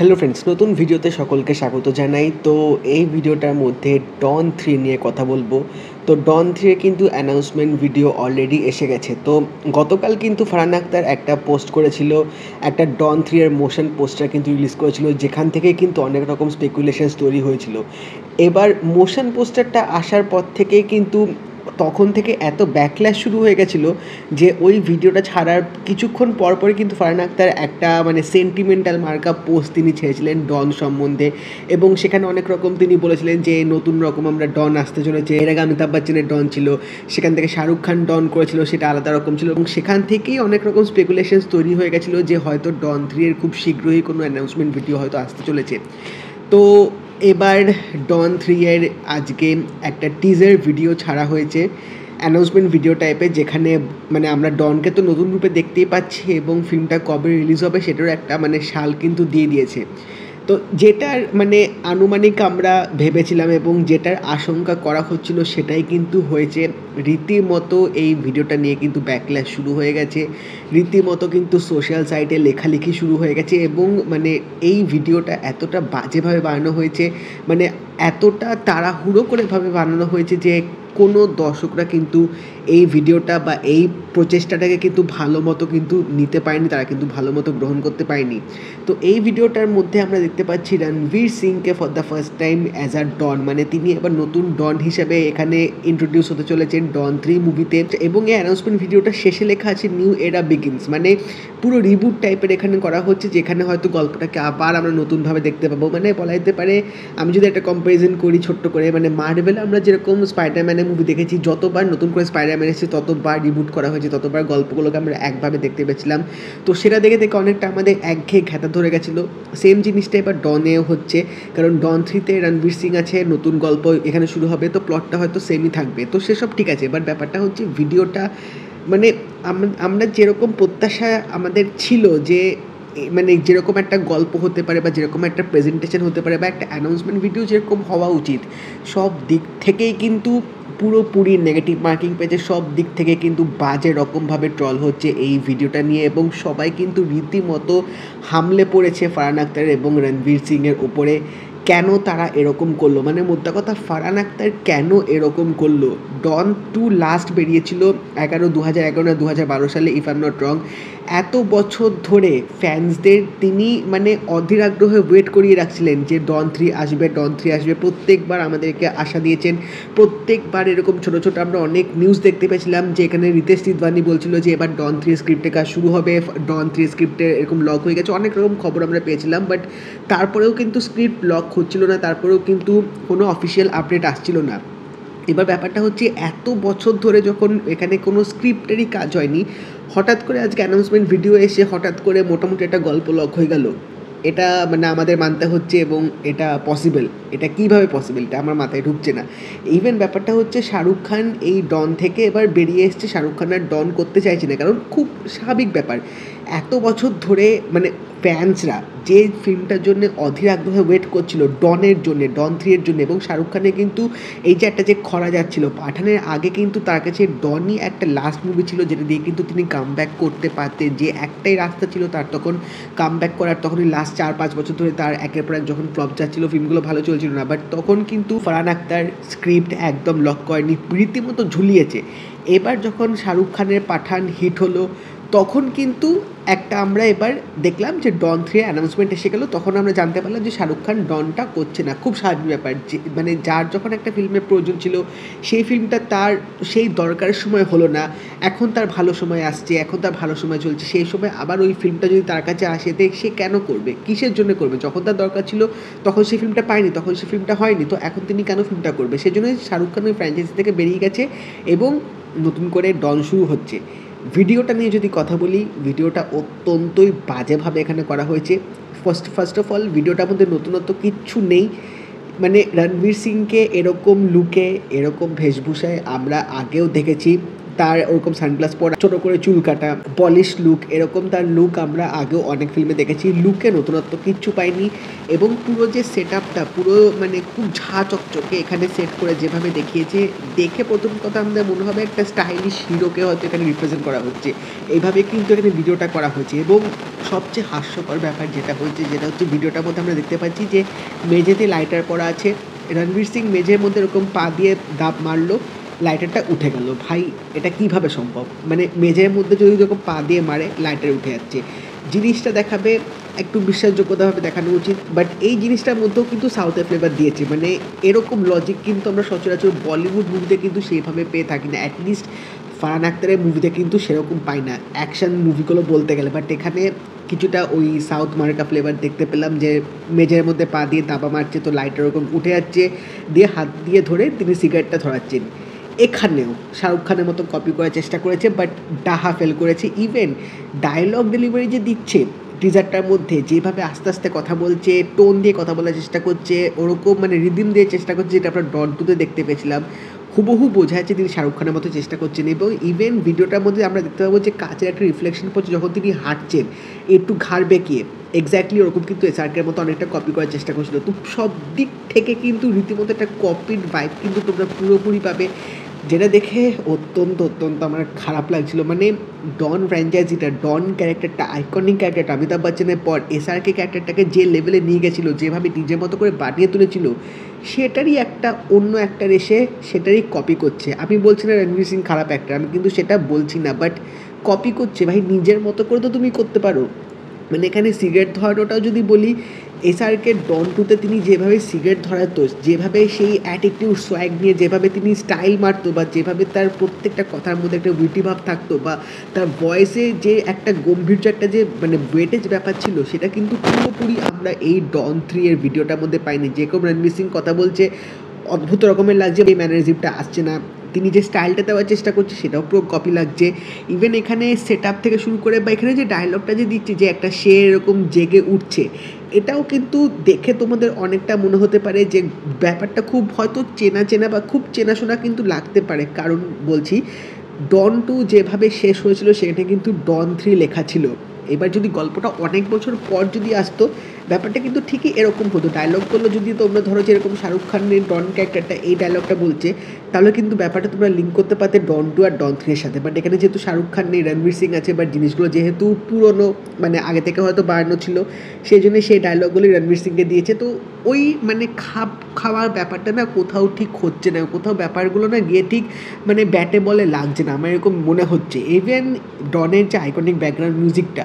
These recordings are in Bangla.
হ্যালো ফ্রেন্ডস, নতুন ভিডিওতে সকলকে স্বাগত জানাই। তো এই ভিডিওটার মধ্যে ডন 3 নিয়ে কথা বলবো। তো ডন 3 এর কিন্তু অ্যানাউন্সমেন্ট ভিডিও অলরেডি এসে গেছে। তো গতকাল কিন্তু ফারহান আখতার একটা পোস্ট করেছিল, একটা ডন 3 এর মোশন পোস্টার কিন্তু রিলিজ করেছিল, যেখান থেকে কিন্তু অনেক রকম স্পেকুলেশনস তৈরি হয়েছিল। এবার মোশন পোস্টারটা আসার পর থেকেই কিন্তু তখন থেকে এত ব্যাকল্যাশ শুরু হয়ে গেছিলো যে ওই ভিডিওটা ছাড়ার কিছুক্ষণ পরপরই কিন্তু ফারহান আখতার একটা সেন্টিমেন্টাল মার্কা পোস্ট তিনি ছেড়েছিলেন ডন সম্বন্ধে, এবং সেখানে অনেক রকম তিনি বলেছিলেন যে নতুন রকম আমরা ডন আসতে চলেছে। এর আগে অমিতাভ বচ্চনের ডন ছিল, সেখান থেকে শাহরুখ খান ডন করেছিল, সেটা আলাদা রকম ছিল, এবং সেখান থেকেই অনেক রকম স্পেকুলেশনস তৈরি হয়ে গেছিলো যে হয়তো ডন 3 এর খুব শীঘ্রই কোনো অ্যানাউন্সমেন্ট ভিডিও হয়তো আসতে চলেছে। তো এবার ডন 3 এর আজকে একটা টিজার ভিডিও ছাড়া হয়েছে, অ্যানাউন্সমেন্ট ভিডিও টাইপের, যেখানে আমরা ডনকে তো নতুন রূপে দেখতেই পাচ্ছি, এবং ফিল্মটা কবে রিলিজ হবে সেটারও একটা সাল কিন্তু দিয়ে দিয়েছে। তো যেটার আনুমানিক আমরা ভেবেছিলাম এবং যেটার আশঙ্কা করা হচ্ছিল সেটাই কিন্তু হয়েছে। রীতিমতো এই ভিডিওটা নিয়ে কিন্তু ব্যাকল্যাশ শুরু হয়ে গেছে, রীতিমতো কিন্তু সোশ্যাল সাইটে লেখালেখি শুরু হয়ে গেছে, এবং এই ভিডিওটা এতটা বাজেভাবে বানানো হয়েছে, এতটা তাড়াহুড়ো করেভাবে বানানো হয়েছে যে কোনো দর্শকরা কিন্তু এই ভিডিওটা বা এই প্রচেষ্টাটাকে কিন্তু ভালো মতো কিন্তু নিতে পারেনি, তারা কিন্তু ভালো মতো গ্রহণ করতে পারেনি। তো এই ভিডিওটার মধ্যে আমরা দেখতে পাচ্ছি রণবীর সিংকে for the first time as a don, তিনি এবার নতুন ডন হিসেবে এখানে ইন্ট্রোডিউস হতে চলেছেন ডন 3 মুভিতে। এবং এই অ্যানাউন্সমেন্ট ভিডিওটা শেষে লেখা আছে নিউ এরা বিগিনস, পুরো রিবুট টাইপের এখানে করা হচ্ছে, যেখানে হয়তো গল্পটাকে আবার আমরা নতুনভাবে দেখতে পাবো। বলা যেতে পারে, আমি যদি একটা কম্প্যারিজন করি ছোট্ট করে, মার্ভেল আমরা যেরকম স্পাইডারম্যানের মুভি দেখেছি, যতবার নতুন করে স্পাইডারম্যান এসেছে ততবার রিবুট করা হয়েছে, ততবার গল্পগুলোকে আমরা একভাবে দেখতে পেয়েছিলাম। তো সেটা দেখে অনেকটা আমাদের একঘেয়ে ঘ্যাতা ধরে গেছিলো। সেম জিনিসটা এবার ডনেও হচ্ছে, কারণ ডন 3তে রণবীর সিং আছে, নতুন গল্প এখানে শুরু হবে, তো প্লটটা হয়তো সেমই থাকবে। তো সেসব ঠিক আছে, এবার ব্যাপারটা হচ্ছে ভিডিওটা আমরা যেরকম প্রত্যাশা আমাদের ছিল যে যেরকম একটা গল্প হতে পারে বা যেরকম একটা প্রেজেন্টেশন হতে পারে বা একটা অ্যানাউন্সমেন্ট ভিডিও যেরকম হওয়া উচিত, সব দিক থেকেই কিন্তু পুরোপুরি নেগেটিভ মার্কিং পেয়েছে। সব দিক থেকে কিন্তু বাজে রকমভাবে ট্রল হচ্ছে এই ভিডিওটা নিয়ে, এবং সবাই কিন্তু রীতিমতো হামলে পড়েছে ফারহান আখতার এবং রণবীর সিংয়ের ওপরে। কেন তারা এরকম করলো, মোদ্দা কথা ফারহান আখতার কেন এরকম করলো? ডন 2 লাস্ট বেরিয়েছিল 2011 না 2012 সালে, if I am not wrong. এত বছর ধরে ফ্যান্সদের তিনি অধীর আগ্রহে ওয়েট করিয়ে রাখছিলেন যে ডন 3 আসবে, ডন 3 আসবে। প্রত্যেকবার আমাদেরকে আশা দিয়েছেন, প্রত্যেকবার এরকম ছোটো ছোটো আমরা অনেক নিউজ দেখতে পেয়েছিলাম যে এখানে রিতেশ সিধওয়ানি বলছিল যে এবার ডন 3 স্ক্রিপ্টের কাজ শুরু হবে, ডন 3 স্ক্রিপ্টে এরকম লক হয়ে গেছে, অনেক রকম খবর আমরা পেয়েছিলাম। বাট তারপরেও কিন্তু স্ক্রিপ্ট লক হচ্ছিল না, তারপরেও কিন্তু কোনো অফিসিয়াল আপডেট আসছিল না। এবার ব্যাপারটা হচ্ছে, এত বছর ধরে যখন এখানে কোনো স্ক্রিপ্টেরই কাজ হয়নি, হঠাৎ করে আজকে অ্যানাউন্সমেন্ট ভিডিও এসে হঠাৎ করে মোটামুটি একটা গল্প লক হয়ে গেল, এটা আমাদের মানতে হচ্ছে, এবং এটা পসিবল। এটা কীভাবে পসিবল, এটা আমার মাথায় ঢুকছে না। ইভেন ব্যাপারটা হচ্ছে, শাহরুখ খান এই ডন থেকে এবার বেরিয়ে এসছে, শাহরুখ খান আর ডন করতে চাইছে না, কারণ খুব স্বাভাবিক ব্যাপার, এত বছর ধরে ফ্যান্সরা যে ফিল্মটার জন্য অধীর আগ্রহে ওয়েট করছিল ডনের জন্যে, ডন 3 এর জন্য, এবং শাহরুখ খানের কিন্তু এই যে একটা যে খরা যাচ্ছিল পাঠানের আগে, কিন্তু তার কাছে ডনই একটা লাস্ট মুভি ছিল যেটা দিয়ে কিন্তু তিনি কামব্যাক করতে পারতেন, যে একটাই রাস্তা ছিল তার তখন কামব্যাক করার। তখনই লাস্ট 4-5 বছর ধরে তার একের পর এক যখন ফ্লপ যাচ্ছিল, ফিল্মগুলো ভালো চলছিল না, বাট তখন কিন্তু ফারহান আখতার স্ক্রিপ্ট একদম লক করেনি, রীতিমতো ঝুলিয়েছে। এবার যখন শাহরুখ খানের পাঠান হিট হলো, তখন কিন্তু একটা আমরা এবার দেখলাম যে ডন 3 অ্যানাউন্সমেন্ট এসে গেলো, তখন আমরা জানতে পারলাম যে শাহরুখ খান ডনটা করছে না। খুব স্বাভাবিক ব্যাপার, যে যার যখন একটা ফিল্মের প্রয়োজন ছিল, সেই ফিল্মটা তার সেই দরকারের সময় হলো না, এখন তার ভালো সময় আসছে, এখন তার ভালো সময় চলছে, সেই সময় আবার ওই ফিল্মটা যদি তার কাছে আসে, সে কেন করবে, কিসের জন্য করবে? যখন তার দরকার ছিল তখন সেই ফিল্মটা পায়নি, তখন সেই ফিল্মটা হয়নি, তো এখন তিনি কেন ফিল্মটা করবে? সেই জন্যই শাহরুখ খান ওই ফ্র্যাঞ্চাইজি থেকে বেরিয়ে গেছে, এবং নতুন করে ডন শুরু হচ্ছে। ভিডিওটা নিয়ে যদি কথা বলি, ভিডিওটা অত্যন্তই বাজেভাবে এখানে করা হয়েছে। ফার্স্ট অফ অল, ভিডিওটার মধ্যে নতুনত্ব কিচ্ছু নেই। রণবীর সিংকে এরকম লুকে, এরকম বেশভূষায় আমরা আগেও দেখেছি, তার ওরকম সানগ্লাস পরা, ছোটো করে চুল কাটা, পলিশ লুক, এরকম তার লুক আমরা আগেও অনেক ফিল্মে দেখেছি। লুকে নতুনত্ব কিচ্ছু পাইনি এবং পুরো যে সেট আপটা পুরো মানে খুব ঝা চকচকে এখানে সেট করে যেভাবে দেখিয়েছে, দেখে প্রথম কথা আমাদের মনে হবে একটা স্টাইলিশ হিরোকে হয়তো এখানে রিপ্রেজেন্ট করা হচ্ছে, এইভাবে কিন্তু এখানে ভিডিওটা করা হয়েছে। এবং সবচেয়ে হাস্যকর ব্যাপার যেটা হচ্ছে ভিডিওটার মধ্যে আমরা দেখতে পাচ্ছি যে মেঝেতে লাইটার পড়া আছে, রণবীর সিং মেঝের মধ্যে এরকম পা দিয়ে দাব মারলো, লাইটারটা উঠে গেল। ভাই এটা কিভাবে সম্ভব? মানে মেঝের মধ্যে যদি এরকম পা দিয়ে মারে লাইটার উঠে যাচ্ছে, জিনিসটা দেখাবে একটু বিশ্বাসযোগ্যতাভাবে দেখানো উচিত। বাট এই জিনিসটার মধ্যেও কিন্তু সাউথের ফ্লেভার দিয়েছে, মানে এরকম লজিক কিন্তু আমরা সচরাচর বলিউড মুভিতে কিন্তু সেইভাবে পেয়ে থাকি না, অ্যাটলিস্ট ফারহান আখতারের মুভিতে কিন্তু সেরকম পাই না, অ্যাকশন মুভিগুলো বলতে গেলে। বাট এখানে কিছুটা ওই সাউথ মার্কা ফ্লেভার দেখতে পেলাম, যে মেঝের মধ্যে পা দিয়ে দাবা মারছে তো লাইটার ওরকম উঠে যাচ্ছে, দিয়ে হাত দিয়ে ধরে তিনি সিগারেটটা ধরাচ্ছেন। এখানেও শাহরুখ খানের মতো কপি করার চেষ্টা করেছে, বাট ডাহা ফেল করেছে। ইভেন ডায়লগ ডেলিভারি যে দিচ্ছে টিজারটার মধ্যে, যেভাবে আস্তে আস্তে কথা বলছে, টোন দিয়ে কথা বলার চেষ্টা করছে, ওরকম মানে রিদিম দিয়ে চেষ্টা করছে, যেটা আমরা ডট টুতে দেখতে পেয়েছিলাম, হুবহু বোঝা যাচ্ছে তিনি শাহরুখ খানের মতো চেষ্টা করছেন। এবং ইভেন ভিডিওটার মধ্যে আমরা দেখতে পাবো যে কাচের একটা রিফ্লেকশন পড়ছে যখন তিনি হাঁটছেন একটু ঘাড় বেঁকিয়ে, এক্স্যাক্টলি ওরকম কিন্তু এসআরকের মতো অনেকটা কপি করার চেষ্টা করছিল। তো সব দিক থেকে কিন্তু রীতিমতো একটা কপির ভাইব কিন্তু তোমরা পুরোপুরি পাবে, যেটা দেখে অত্যন্ত আমার খারাপ লাগছিল। মানে ডন ফ্র্যাঞ্চাইজিটা, ডন ক্যারেক্টারটা, আইকনিক ক্যারেক্টারটা অমিতাভ বচ্চনের পর এসআরকে ক্যারেক্টারটাকে যে লেভেলে নিয়ে গেছিলো, যেভাবে নিজের মতো করে বানিয়ে তুলেছিল, সেটারই একটা অন্য অ্যাক্টার এসে সেটারই কপি করছে। আমি বলছি না রণবীর সিং খারাপ অ্যাক্টার, আমি কিন্তু সেটা বলছি না, বাট কপি করছে। ভাই নিজের মতো করে তো তুমি করতে পারো। মানে এখানে সিগারেট ধরানোটাও যদি বলি, এসআরকে ডন টুতে তিনি যেভাবে সিগারেট ধরাতো, যেভাবে সেই অ্যাটিটিউড সোয়াগ নিয়ে যেভাবে তিনি স্টাইল মারতো, বা যেভাবে তার প্রত্যেকটা কথার মধ্যে একটা উইটি ভাব থাকতো, বা তার ভয়েসে যে একটা গম্ভীর্য একটা যে মানে ওয়েটেজ ব্যাপার ছিল, সেটা কিন্তু পুরোপুরি আমরা এই ডন 3 এর ভিডিওটার মধ্যে পাইনি। যেরকম রণবীর সিং কথা বলছে অদ্ভুত রকমের লাগছে, এই ম্যানারিজমটা আসছে না, তিনি যে স্টাইলটা দেওয়ার চেষ্টা করছে সেটাও পুরো কপি লাগছে। ইভেন এখানে সেট আপ থেকে শুরু করে বা এখানে যে ডায়লগটা যে দিচ্ছে, যে একটা সে এরকম জেগে উঠছে, এটাও কিন্তু দেখে তোমাদের অনেকটা মনে হতে পারে যে ব্যাপারটা খুব হয়তো চেনা বা খুব চেনাশোনা কিন্তু লাগতে পারে। কারণ বলছি, ডন 2 যেভাবে শেষ হয়েছিল সেখানে কিন্তু ডন 3 লেখা ছিল। এবার যদি গল্পটা অনেক বছর পর যদি আসতো, ব্যাপারটা কিন্তু ঠিকই এরকম হতো। ডায়লগগুলো যদি তোমরা ধরো যেরকম শাহরুখ খানের ডন ক্যারেক্টারটা এই ডায়লগটা বলছে, তাহলে কিন্তু ব্যাপারটা তোমরা লিঙ্ক করতে পারতে ডন 2 আর ডন 3 এর সাথে। বাট এখানে যেহেতু শাহরুখ খান নেই, রণবীর সিং আছে, বাট জিনিসগুলো যেহেতু পুরনো, মানে আগে থেকে হয়তো বাড়ানো ছিল, সেই জন্য সেই ডায়লগগুলি রণবীর সিংকে দিয়েছে। তো ওই মানে খাওয়ার ব্যাপারটা না কোথাও ঠিক হচ্ছে না, কোথাও ব্যাপারগুলো না গিয়ে ঠিক মানে ব্যাটে বলে লাগছে না, আমার এরকম মনে হচ্ছে। ইভেন ডনের যে আইকনিক ব্যাকগ্রাউন্ড মিউজিকটা,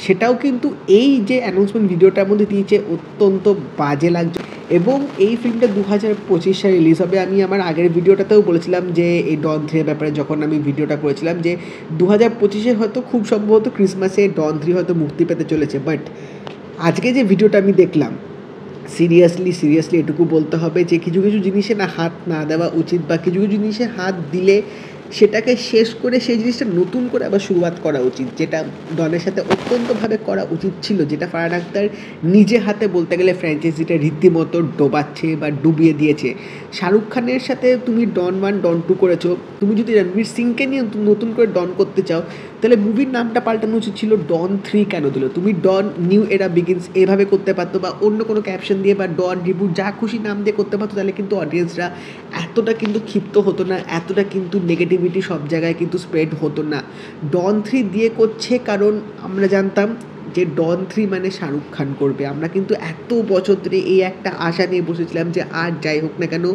সেটাও কিন্তু এই যে অ্যানাউন্সমেন্ট ভিডিওটার মধ্যে দিয়েছে অত্যন্ত বাজে লাগছে। এবং এই ফিল্মটা 2025 সালে রিলিজ হবে। আমি আমার আগের ভিডিওটাতেও বলেছিলাম যে এই ডন 3 এর ব্যাপারে, যখন আমি ভিডিওটা করেছিলাম, যে 2025-এ হয়তো খুব সম্ভবত ক্রিসমাসে ডন 3 হয়তো মুক্তি পেতে চলেছে। বাট আজকে যে ভিডিওটা আমি দেখলাম, সিরিয়াসলি এটুকু বলতে হবে যে কিছু জিনিসে না হাত না দেওয়া উচিত, বা কিছু জিনিসে হাত দিলে সেটাকে শেষ করে সেই জিনিসটা নতুন করে আবার শুরুয়াত করা উচিত, যেটা ডনের সাথে অত্যন্তভাবে করা উচিত ছিল, যেটা ফারহান আখতার নিজে হাতে বলতে গেলে ফ্র্যাঞ্চাইজিটা রীতিমতো ডোবাচ্ছে বা ডুবিয়ে দিয়েছে। শাহরুখ খানের সাথে তুমি ডন 1 ডন 2 করেছো, তুমি যদি রণবীর সিংকে নিয়ে নতুন করে ডন করতে চাও, তাহলে মুভির নামটা পাল্টানো উচিত ছিল। ডন 3 কেন দিল? তুমি ডন নিউ এরা বিগিনস এভাবে করতে পারতো, বা অন্য কোনো ক্যাপশন দিয়ে, বা ডন রিবুট, যা খুশি নাম দিয়ে করতে পারতো, তাহলে কিন্তু অডিয়েন্সরা এতটা কিন্তু ক্ষিপ্ত হতো না, এতটা কিন্তু নেগেটিভিটি সব জায়গায় কিন্তু স্প্রেড হতো না। ডন 3 দিয়ে করছে কারণ আমরা জানতাম যে ডন 3 মানে শাহরুখ খান করবে। আমরা কিন্তু এত বছর ধরে এই একটা আশা নিয়ে বসেছিলাম যে আর যাই হোক না কেন,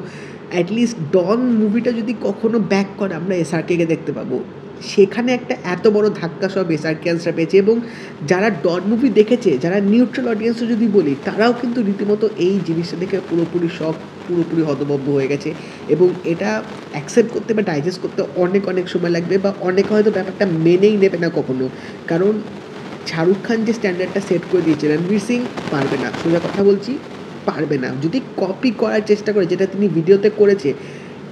অ্যাটলিস্ট ডন মুভিটা যদি কখনো ব্যাক করে আমরা এসআরকেকে দেখতে পাবো। সেখানে একটা এত বড় ধাক্কা সব এসআরকেয়ানসরা পেয়েছে। এবং যারা ডন মুভি দেখেছে, যারা নিউট্রাল অডিয়েন্সও যদি বলি, তারাও কিন্তু রীতিমতো এই জিনিসটা দেখে পুরোপুরি হতভম্ব হয়ে গেছে। এবং এটা অ্যাকসেপ্ট করতে বা ডাইজেস্ট করতে অনেক সময় লাগবে, বা অনেকে হয়তো ব্যাপারটা মেনেই নেবে না কখনো। কারণ শাহরুখ খান যে স্ট্যান্ডার্ডটা সেট করে দিয়েছে, রণবীর সিং পারবে না, সোজা কথা বলছি, পারবে না। যদি কপি করার চেষ্টা করে, যেটা তিনি ভিডিওতে করেছে,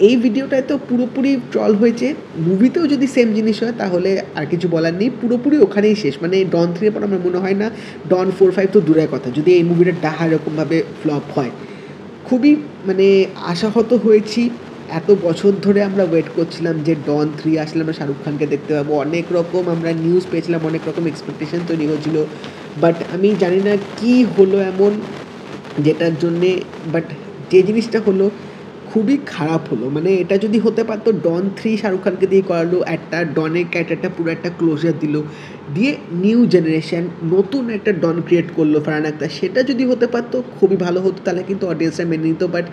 এই ভিডিওটায় তো পুরোপুরি ট্রল হয়েছে, মুভিতেও যদি সেম জিনিস হয় তাহলে আর কিছু বলার নেই, পুরোপুরি ওখানেই শেষ। মানে ডন 3 এর পর আমার মনে হয় না ডন 4-5 তো দূরের কথা, যদি এই মুভিটা ডাহা এরকমভাবে ফ্লপ হয়। খুবই মানে আশাহত হয়েছি এত বছর ধরে আমরা ওয়েট করছিলাম যে ডন 3 আসলে আমরা শাহরুখ খানকে দেখতে পাবো, অনেক রকম আমরা নিউজ পেয়েছিলাম, অনেক রকম এক্সপেকটেশন তৈরি হয়েছিল, বাট আমি জানি না কী হলো এমন যেটার জন্যে, বাট যে জিনিসটা হলো খুবই খারাপ হলো। মানে এটা যদি হতে পারতো ডন 3 শাহরুখ খানকে দিয়ে করালো, একটা ডনের ক্যারেক্টারটা পুরো একটা ক্লোজার দিল, দিয়ে নিউ জেনারেশন নতুন একটা ডন ক্রিয়েট করলো ফারহান আখতার, সেটা যদি হতে পারতো খুবই ভালো হতো, তাহলে কিন্তু অডিয়েন্সরা মেনে নিত। বাট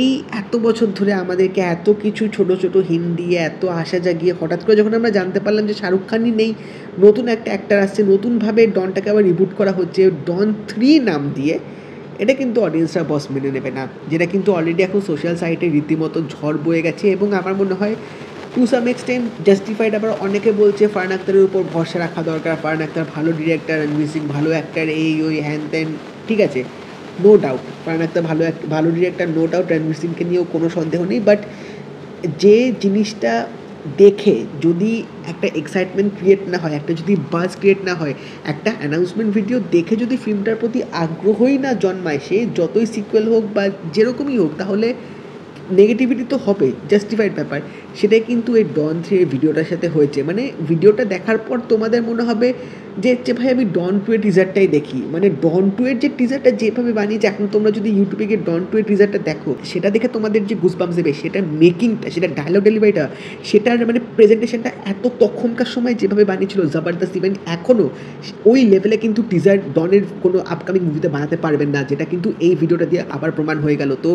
এই এত বছর ধরে আমাদেরকে এত কিছু ছোট ছোট হিন্দি এত আশা জাগিয়ে হঠাৎ করে যখন আমরা জানতে পারলাম যে শাহরুখ খানই নেই, নতুন একটা অ্যাক্টার আসছে, নতুনভাবে ডনটাকে আবার রিবুট করা হচ্ছে ডন 3 নাম দিয়ে, এটা কিন্তু অডিয়েন্সরা বস মেনে নেবে না, যেটা কিন্তু অলরেডি এখন সোশ্যাল সাইটে রীতিমতো ঝড় বয়ে গেছে। এবং আমার মনে হয় টু সাম এক্সটেন্ট জাস্টিফাইড। আবার অনেকে বলছে ফারহান আখতারের উপর ভরসা রাখা দরকার, ফারহান আখতার ভালো ডিরেক্টর, রণবীর সিং ভালো অ্যাক্টার, এই ওই হ্যান ত্যান, ঠিক আছে, নো ডাউট ফারহান আখতার ভালো ডিরেক্টর, নো ডাউট রণবীর সিংকে নিয়েও কোনো সন্দেহ নেই। বাট যে জিনিসটা দেখে যদি একটা এক্সাইটমেন্ট ক্রিয়েট না হয়, একটা যদি বাজ ক্রিয়েট না হয়, একটা অ্যানাউন্সমেন্ট ভিডিও দেখে যদি ফিল্মটার প্রতি আগ্রহই না জন্মায়, সে যতই সিকুয়েল হোক বা যেরকমই হোক, তাহলে নেগেটিভিটি তো হবে, জাস্টিফাইড ব্যাপার। সেটাই কিন্তু এই ডন 3 এর ভিডিওটার সাথে হয়েছে। মানে ভিডিওটা দেখার পর তোমাদের মনে হবে যে ভাই আমি ডন 2 এর টিজারটাই দেখি। মানে ডন 2 এর যে টিজারটা যেভাবে বানিয়েছে, এখন তোমরা যদি ইউটিউবে গিয়ে ডন 2 এর টিজারটা দেখো, সেটা দেখে তোমাদের যে গুজবাম্পস দেবে, সেটার মেকিংটা, সেটা ডায়লগ ডেলিভারিটা, সেটার মানে প্রেজেন্টেশনটা এত তখনকার সময় যেভাবে বানিয়েছিল জবরদস্ত, ইভেন এখনও ওই লেভেলে কিন্তু টিজার ডনের কোনো আপকামিং মুভিতে বানাতে পারবেন না, যেটা কিন্তু এই ভিডিওটা দিয়ে আবার প্রমাণ হয়ে গেল। তো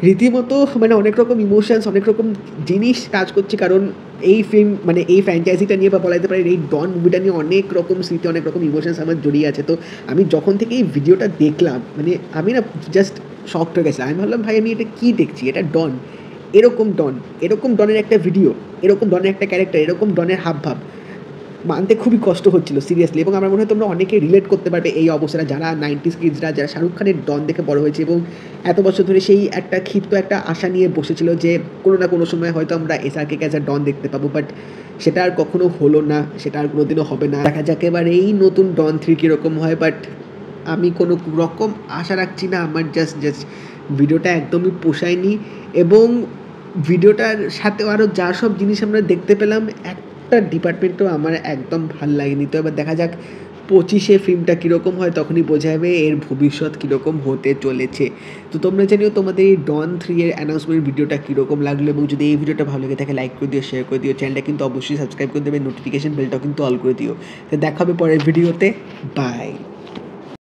রীতিমতো মানে অনেক রকম ইমোশনস, অনেক রকম জিনিস কাজ করছে, কারণ এই ফিল্ম মানে এই ফ্র্যাঞ্চাইজিটা নিয়ে বা বলা যেতে পারে এই ডন মুভিটা নিয়ে অনেক রকম স্মৃতি, অনেক রকম ইমোশনস আমার জড়িয়ে আছে। তো আমি যখন থেকে এই ভিডিওটা দেখলাম, মানে আমি না জাস্ট শকড হয়ে গেছিলাম। আমি ভাবলাম ভাই আমি এটা কী দেখছি, এটা ডন, এরকম ডনের একটা ভিডিও, এরকম ডনের একটা ক্যারেক্টার, এরকম ডনের হাবভাব মানতে খুবই কষ্ট হচ্ছিল সিরিয়াসলি। এবং আমার মনে হয় তোমরা অনেকে রিলেট করতে পারবে এই অবস্থাটা, যারা 90s কিডসরা, যারা শাহরুখ খানের ডন দেখে বড় হয়েছে এবং এত বছর ধরে সেই একটা ক্ষিপ্ত একটা আশা নিয়ে বসেছিল যে কোনো না কোনো সময় হয়তো আমরা এসআরকে অ্যাজ আ ডন দেখতে পাবো। বাট সেটা আর কখনো হলো না, সেটা আর কোনো দিনও হবে না। দেখা যাক এবার এই নতুন ডন 3 কীরকম হয়। বাট আমি কোনো রকম আশা রাখছি না, আমার জাস্ট ভিডিওটা একদমই পোষায়নি। এবং ভিডিওটার সাথেও আরও যা সব জিনিস আমরা দেখতে পেলাম, একটা ডিপার্টমেন্টও আমার একদম ভাল লাগেনি। তো এবার দেখা যাক 25-এ ফিল্মটা কীরকম হয়, তখনই বোঝা যাবে এর ভবিষ্যৎ কীরকম হতে চলেছে। তো তোমরা জানিও তোমাদের এই ডন 3 এর অ্যানাউন্সমেন্ট ভিডিওটা কীরকম লাগলো, এবং যদি এই ভিডিওটা ভালো লেগে থাকে লাইক করে দিও, শেয়ার করে দিও, চ্যানেলটা কিন্তু অবশ্যই সাবস্ক্রাইব করে দেবে, নোটিফিকেশন বেলটাও কিন্তু অল করে দিও। তো দেখা হবে পরের ভিডিওতে, বাই।